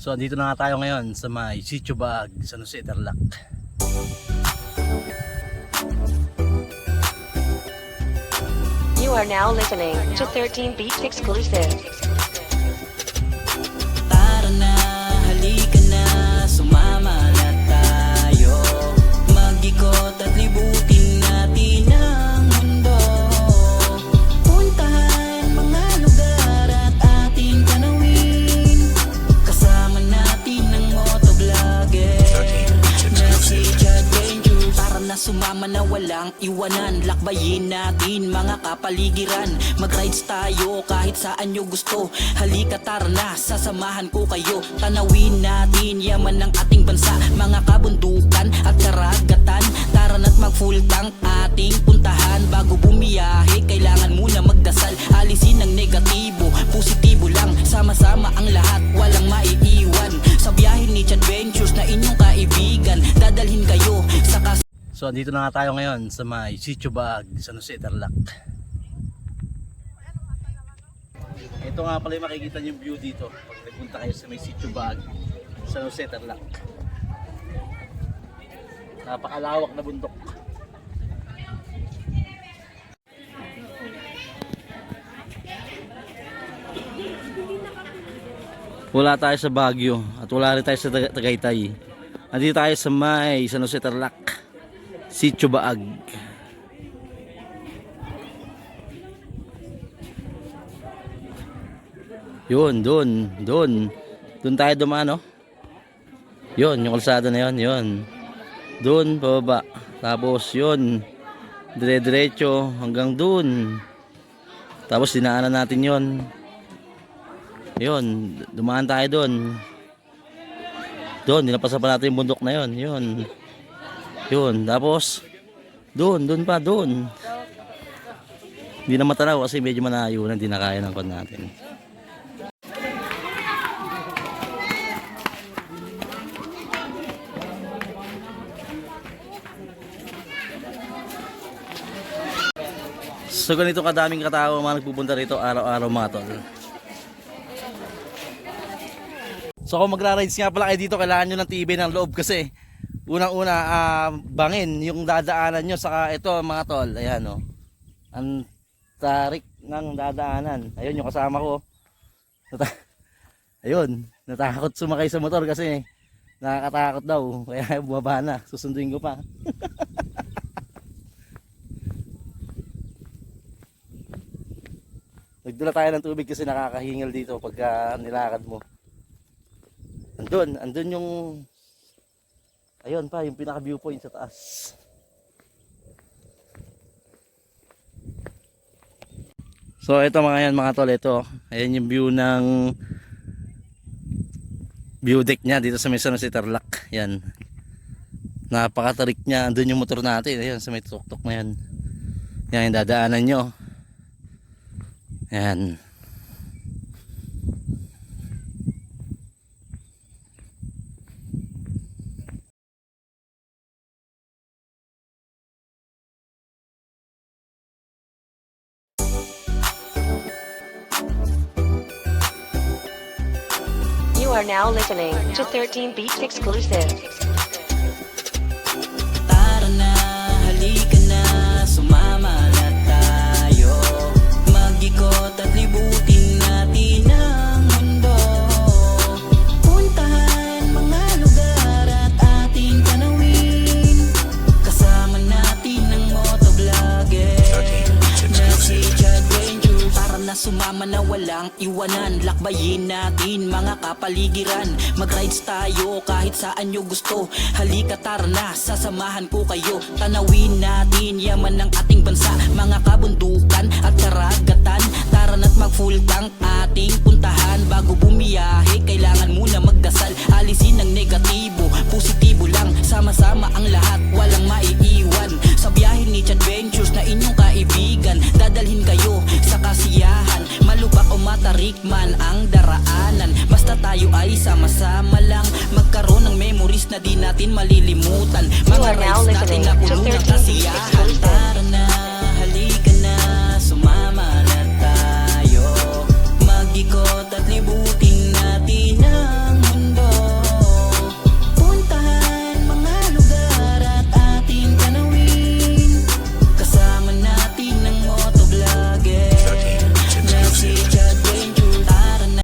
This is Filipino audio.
So andito na nga tayo ngayon sa may Sitio Baag, San Jose, Tarlac. You are now listening to 13 Beats Exclusive. Tara na, halika na, sumama na tayo. Mag-ikot at libutin natin ang mundo. Puntahan mga lugar at ating tanawin. Kasama natin ang motovlogger na si Adventure. Tara na, sumama na walang iwanan. Lakbayin natin mga kapaligiran. Mag-rides tayo kahit saan nyo gusto. Halika tara na, sasamahan ko kayo. Tanawin natin yaman ng ating bansa. Mga kabundukan at karagatan. Tara na't mag-full tank ating puntahan. Bago bumiyahe, kailangan muna magdasal. Alisin ang negatibo, positibo lang. Sama-sama ang lahat, walang maiiwan. Sa biyahe ni Adventures na inyong kaibigan. Dadalhin kayo sa So andito na nga tayo ngayon sa may Sitio Baag, San Jose, Tarlac. Ito nga pala yung makikita nyo yung view dito pag nagpunta kayo sa may Sitio Baag, San Jose, Tarlac. Napakalawak na bundok. Wala tayo sa Baguio at wala rin tayo sa Tagaytay. Andito tayo sa may San Jose, Tarlac, Sitio Baag. Yun, doon tayo dumaan, no? Yun, yung kalsada na yun. Doon, pababa. Tapos yun, dire-diretso hanggang doon. Tapos dinaanan natin yun. Yun, dumaan tayo doon. Doon, dinapasan pa natin yung bundok na yun. Yun, tapos doon pa. Hindi na matanaw kasi medyo malayo na, hindi na kaya ng kon natin. So ganito kadaming katao mga nagpupunta rito araw-araw mga tol. So kung magra-rides nga pala kayo dito, kailangan nyo ng tibay ng loob kasi unang-una bangin yung dadaanan nyo. Saka ito mga tol, ayan o, ang tarik ng dadaanan. Ayun yung kasama ko. Ayun, natakot sumakay sa motor kasi nakakatakot daw, kaya bumaba na, susunduin ko pa. Nagdala tayo ng tubig kasi nakakahingal dito pagka nilakad mo. Andun yung, ayun pa, yung pinaka viewpoint sa taas. So ito mga yan mga tol, ito. Ayan yung view ng view deck niya dito sa may San Jose, Tarlac. Yan. Napakatarik niya. Andun yung motor natin. Ayan sa may tuktok na yan. Yan yung dadaanan nyo. Ayan. You are now listening to 13 Beats Exclusive. Tara na, halika na, sumama na tayo. Mag-ikot at libutin natin ang mundo. Puntahan mga lugar at ating tanawin. Kasama natin ang motovlogger na si Adventure. Tara na, sumama na walang iwanan. Lakbayin natin mga kapaligiran. Mag-rides tayo kahit saan nyo gusto. Halika tara na, sasamahan ko kayo. Tanawin natin yaman ng ating bansa. Mga kabundukan at karagatan. Tara na't mag-full tank ating puntahan. Bago bumiyahe, kailangan muna magdasal. Alisin ang negatibo, positibo lang. Sama-sama ang lahat, walang maiiwan. Sa biyahe ni Adventures na inyong kaibigan. Dadalhin kayo sa kasiyahan. Malubak o matarik man ang daraanan. Basta tayo ay sama-sama lang. Magkaroon ng memories na di natin malilimutan. Mga rides natin na puno ng kasiyahan. Tara na,